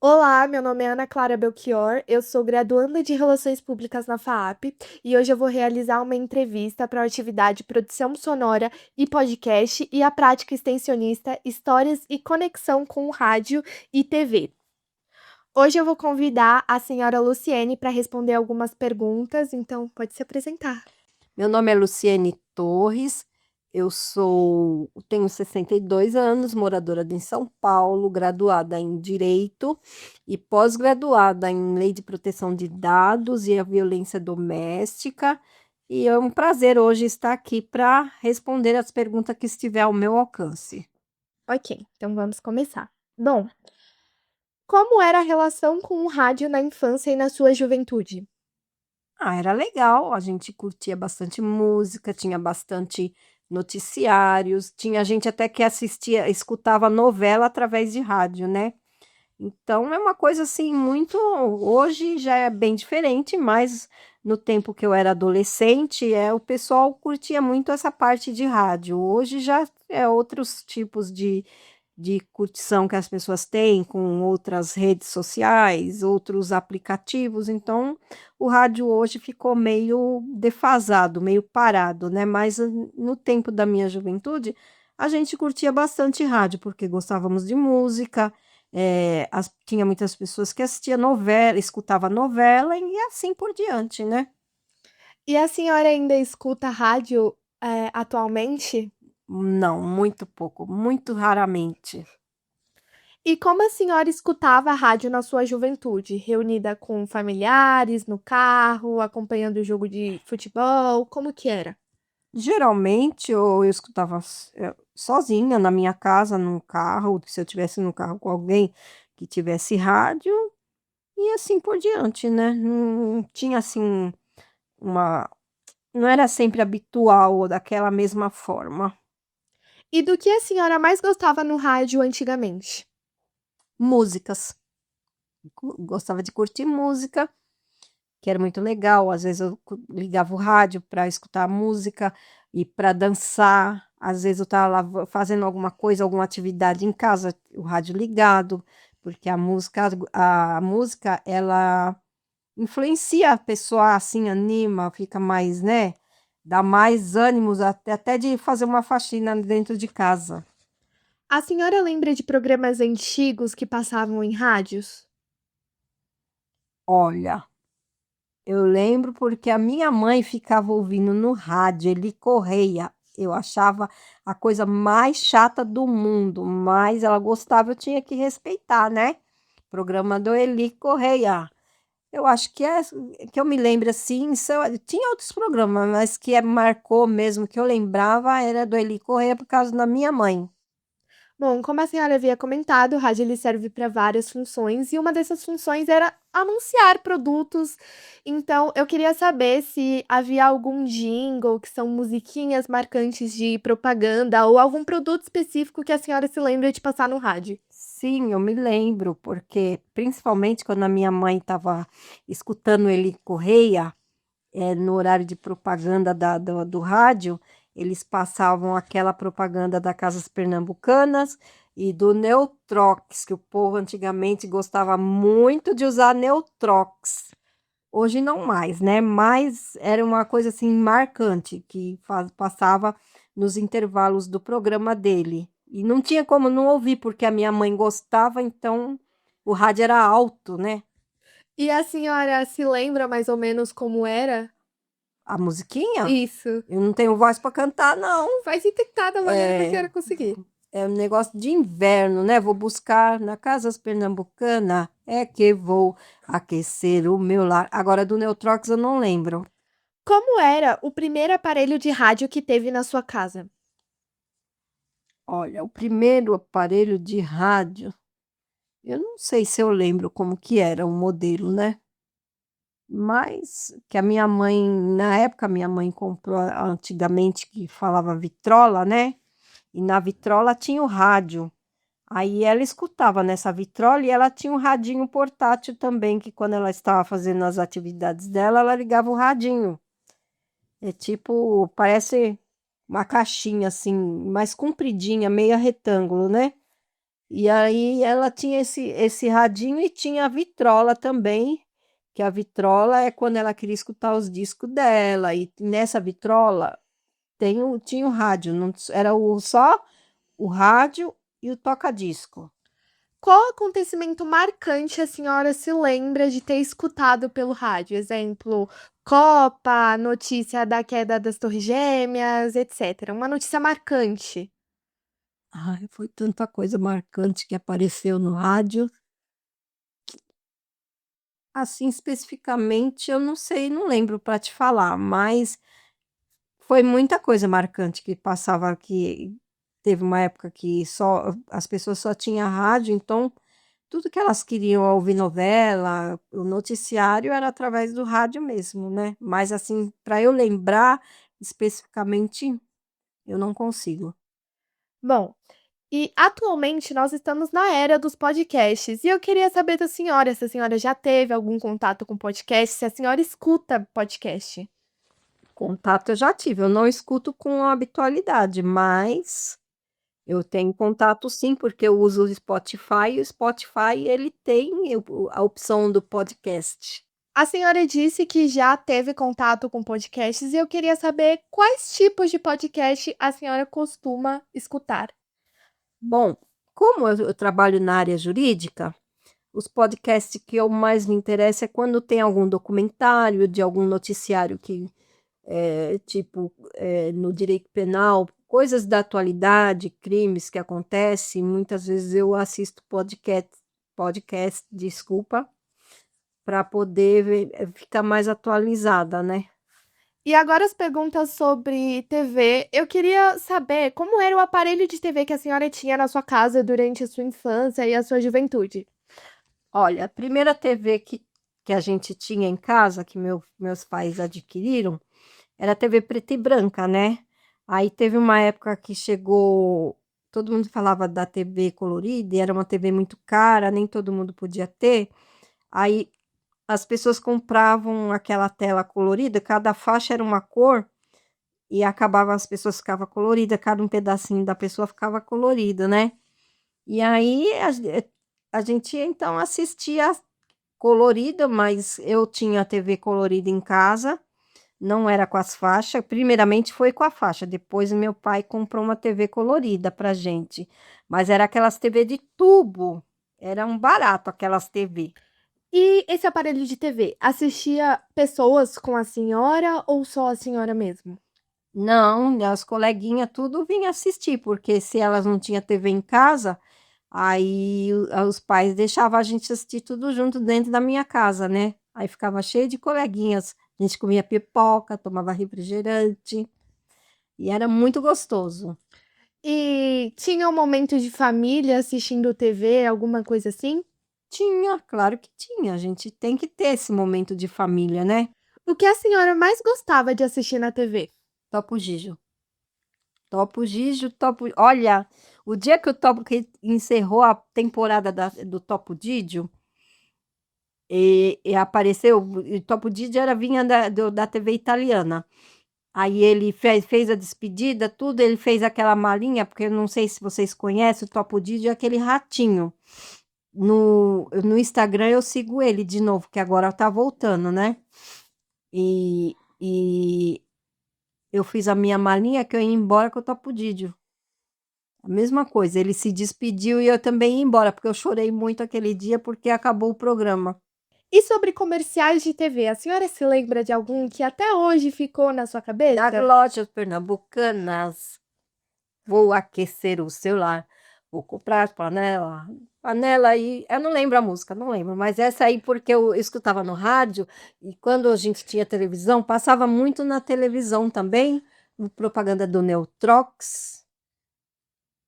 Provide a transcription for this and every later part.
Olá, meu nome é Ana Clara Belchior, eu sou graduanda de Relações Públicas na FAAP e hoje eu vou realizar uma entrevista para a atividade Produção Sonora e Podcast e a prática extensionista Histórias e Conexão com Rádio e TV. Hoje eu vou convidar a senhora Luciene para responder algumas perguntas, então pode se apresentar. Meu nome é Luciene Torres, tenho 62 anos, moradora de São Paulo, graduada em Direito e pós-graduada em Lei de Proteção de Dados e a Violência Doméstica. E é um prazer hoje estar aqui para responder as perguntas que estiver ao meu alcance. Ok, então vamos começar. Bom, como era a relação com o rádio na infância e na sua juventude? Era legal, a gente curtia bastante música, tinha bastante noticiários, tinha gente até que escutava novela através de rádio, né? Então é uma coisa assim muito. Hoje já é bem diferente, mas no tempo que eu era adolescente, o pessoal curtia muito essa parte de rádio. Hoje já é outros tipos de curtição que as pessoas têm com outras redes sociais, outros aplicativos. Então o rádio hoje ficou meio defasado, meio parado, né? Mas no tempo da minha juventude, a gente curtia bastante rádio, porque gostávamos de música. Tinha muitas pessoas que assistiam novela, escutava novela e assim por diante, né? E a senhora ainda escuta rádio, atualmente? Não, muito pouco, muito raramente. E como a senhora escutava a rádio na sua juventude? Reunida com familiares, no carro, acompanhando o jogo de futebol, como que era? Geralmente eu escutava sozinha na minha casa, num carro, se eu tivesse no carro com alguém que tivesse rádio, e assim por diante, né? Não tinha assim uma. Não era sempre habitual daquela mesma forma. E do que a senhora mais gostava no rádio antigamente? Músicas. Gostava de curtir música, que era muito legal. Às vezes eu ligava o rádio para escutar a música e para dançar. Às vezes eu estava lá fazendo alguma coisa, alguma atividade em casa, o rádio ligado, porque a música ela influencia a pessoa, assim, anima, fica mais, né? Dá mais ânimos até de fazer uma faxina dentro de casa. A senhora lembra de programas antigos que passavam em rádios? Olha, eu lembro porque a minha mãe ficava ouvindo no rádio, Eli Correia. Eu achava a coisa mais chata do mundo, mas ela gostava, eu tinha que respeitar, né? Programa do Eli Correia. Eu acho que eu me lembro assim, tinha outros programas, mas marcou mesmo, que eu lembrava, era do Eli Correia por causa da minha mãe. Bom, como a senhora havia comentado, o rádio ele serve para várias funções e uma dessas funções era anunciar produtos. Então, eu queria saber se havia algum jingle, que são musiquinhas marcantes de propaganda, ou algum produto específico que a senhora se lembra de passar no rádio. Sim, eu me lembro, porque principalmente quando a minha mãe estava escutando Eli Correia, no horário de propaganda do rádio, eles passavam aquela propaganda da Casas Pernambucanas e do Neutrox, que o povo antigamente gostava muito de usar Neutrox. Hoje não mais, né? Mas era uma coisa assim marcante que passava nos intervalos do programa dele. E não tinha como não ouvir, porque a minha mãe gostava, então o rádio era alto, né? E a senhora se lembra mais ou menos como era? A musiquinha. Isso. Eu não tenho voz para cantar, não. Vai se tentar da maneira que a É, senhora conseguir. é um negócio de inverno, né? Vou buscar na Casas Pernambucana, é que vou aquecer o meu lar. Agora, do Neutrox eu não lembro. Como era o primeiro aparelho de rádio que teve na sua casa? Olha, o primeiro aparelho de rádio, eu não sei se eu lembro como que era o modelo, né? Mas que a minha mãe, na época, a minha mãe comprou antigamente que falava vitrola, né? E na vitrola tinha o rádio. Aí ela escutava nessa vitrola e ela tinha um radinho portátil também, que quando ela estava fazendo as atividades dela, ela ligava o radinho. É tipo, parece uma caixinha assim, mais compridinha, meia retângulo, né? E aí ela tinha esse radinho e tinha a vitrola também, que a vitrola é quando ela queria escutar os discos dela, e nessa vitrola tinha o rádio, não, era só o rádio e o toca-disco. Qual acontecimento marcante a senhora se lembra de ter escutado pelo rádio? Exemplo, Copa, notícia da queda das Torres Gêmeas, etc. Uma notícia marcante. Ai, foi tanta coisa marcante que apareceu no rádio. Assim, especificamente, eu não sei, não lembro para te falar, mas foi muita coisa marcante que passava aqui. Teve uma época que só as pessoas só tinham rádio, então tudo que elas queriam ouvir novela, o noticiário era através do rádio mesmo, né. Mas, assim, para eu lembrar especificamente, eu não consigo. Bom, e atualmente nós estamos na era dos podcasts. E eu queria saber da senhora se a senhora já teve algum contato com podcast, se a senhora escuta podcast. Contato eu já tive, eu não escuto com habitualidade, mas eu tenho contato sim, porque eu uso o Spotify e o Spotify ele tem a opção do podcast. A senhora disse que já teve contato com podcasts e eu queria saber quais tipos de podcast a senhora costuma escutar. Bom, como eu trabalho na área jurídica, os podcasts que eu mais me interesso é quando tem algum documentário de algum noticiário que, tipo, no direito penal, coisas da atualidade, crimes que acontecem, muitas vezes eu assisto podcast, desculpa, para poder ficar mais atualizada, né. E agora as perguntas sobre TV. Eu queria saber como era o aparelho de TV que a senhora tinha na sua casa durante a sua infância e a sua juventude. Olha, a primeira TV que a gente tinha em casa, que meus pais adquiriram, era TV preta e branca, né. Aí teve uma época que chegou, todo mundo falava da TV colorida e era uma TV muito cara, nem todo mundo podia ter, aí as pessoas compravam aquela tela colorida, cada faixa era uma cor, e acabava as pessoas ficava colorida, cada um pedacinho da pessoa ficava colorido, né. E aí a gente então assistia colorida, mas eu tinha TV colorida em casa, não era com as faixas, primeiramente foi com a faixa, depois meu pai comprou uma TV colorida pra gente, mas era aquelas TV de tubo, era um barato aquelas TV. E esse aparelho de TV assistia pessoas com a senhora ou só a senhora mesmo? Não, as coleguinha tudo vinha assistir, porque se elas não tinha TV em casa, aí os pais deixavam a gente assistir tudo junto dentro da minha casa, né. Aí ficava cheio de coleguinhas, a gente comia pipoca, tomava refrigerante, e era muito gostoso. E tinha um momento de família assistindo TV, alguma coisa assim? Tinha, claro que tinha, a gente tem que ter esse momento de família, né. O que a senhora mais gostava de assistir na TV? Topo Gigio. Topo Gigio, olha, o dia que encerrou a temporada do Topo Gigio, e apareceu, e Topo Gigio era vinha da TV italiana. Aí ele fez a despedida, tudo, ele fez aquela malinha, porque eu não sei se vocês conhecem, o Topo Gigio é aquele ratinho. No Instagram eu sigo ele de novo, que agora tá voltando, né. E eu fiz a minha malinha que eu ia embora com o Topo Gigio. A mesma coisa, ele se despediu e eu também ia embora, porque eu chorei muito aquele dia, porque acabou o programa. E sobre comerciais de TV, a senhora se lembra de algum que até hoje ficou na sua "Das cabeça? lojas pernambucanas, vou aquecer o seu lar, vou comprar panela aí", eu não lembro a música, não lembro, mas essa aí porque eu escutava no rádio, e quando a gente tinha televisão, passava muito na televisão também, propaganda do Neutrox.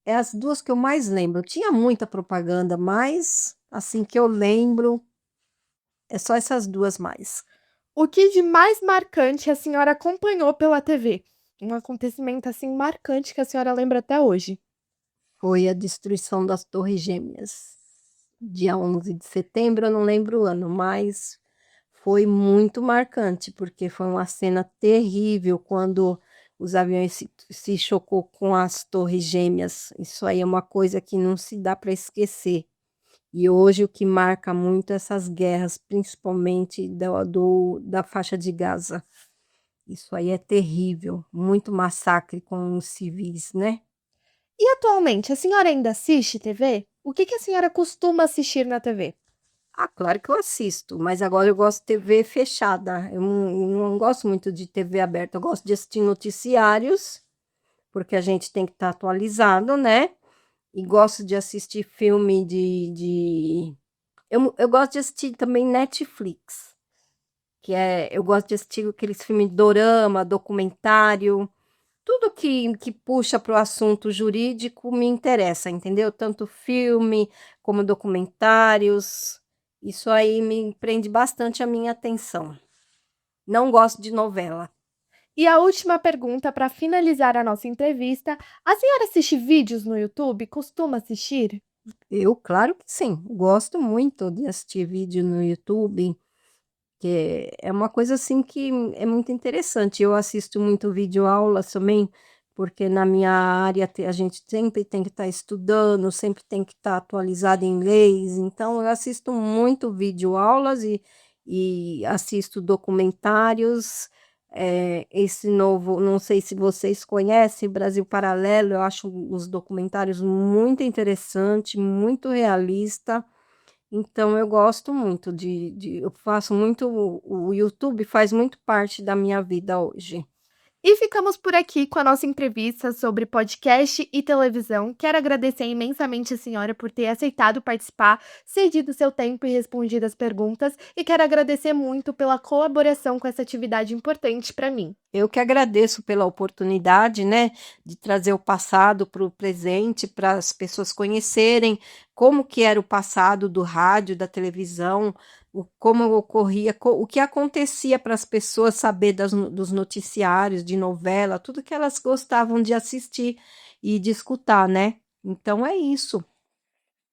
É as 2 que eu mais lembro. Tinha muita propaganda, mas, assim, que eu lembro, é só essas 2 mais. O que de mais marcante a senhora acompanhou pela TV? Um acontecimento, assim, marcante que a senhora lembra até hoje. Foi a destruição das Torres Gêmeas, dia 11 de setembro, eu não lembro o ano, mas foi muito marcante, porque foi uma cena terrível quando os aviões se chocou com as torres gêmeas. Isso aí é uma coisa que não se dá para esquecer. E hoje o que marca muito é essas guerras, principalmente da faixa de Gaza. Isso aí é terrível, muito massacre com os civis, né. E atualmente, a senhora ainda assiste TV? O que que a senhora costuma assistir na TV? Ah, claro que eu assisto, mas agora eu gosto de TV fechada, eu não gosto muito de TV aberta, eu gosto de assistir noticiários, porque a gente tem que estar atualizado, né, e gosto de assistir filme eu gosto de assistir também Netflix, eu gosto de assistir aqueles filmes dorama, documentário. Tudo que puxa para o assunto jurídico me interessa, entendeu? Tanto filme como documentários, isso aí me prende bastante a minha atenção. Não gosto de novela. E a última pergunta para finalizar a nossa entrevista: a senhora assiste vídeos no YouTube? Costuma assistir? Eu, claro que sim, gosto muito de assistir vídeo no YouTube, que é uma coisa, assim, que é muito interessante. Eu assisto muito videoaulas também, porque na minha área a gente sempre tem que estar estudando, sempre tem que estar atualizado em leis, então eu assisto muito videoaulas e assisto documentários. Esse novo, não sei se vocês conhecem, Brasil Paralelo, eu acho os documentários muito interessante, muito realista. Então eu gosto muito eu faço muito o YouTube faz muito parte da minha vida hoje. E ficamos por aqui com a nossa entrevista sobre podcast e televisão. Quero agradecer imensamente a senhora por ter aceitado participar, cedido seu tempo e respondido as perguntas, e quero agradecer muito pela colaboração com essa atividade importante para mim. Eu que agradeço pela oportunidade, né, de trazer o passado para o presente, para as pessoas conhecerem como que era o passado do rádio, da televisão, como ocorria, o que acontecia para as pessoas saber dos noticiários, de novela, tudo que elas gostavam de assistir e de escutar, né. Então é isso.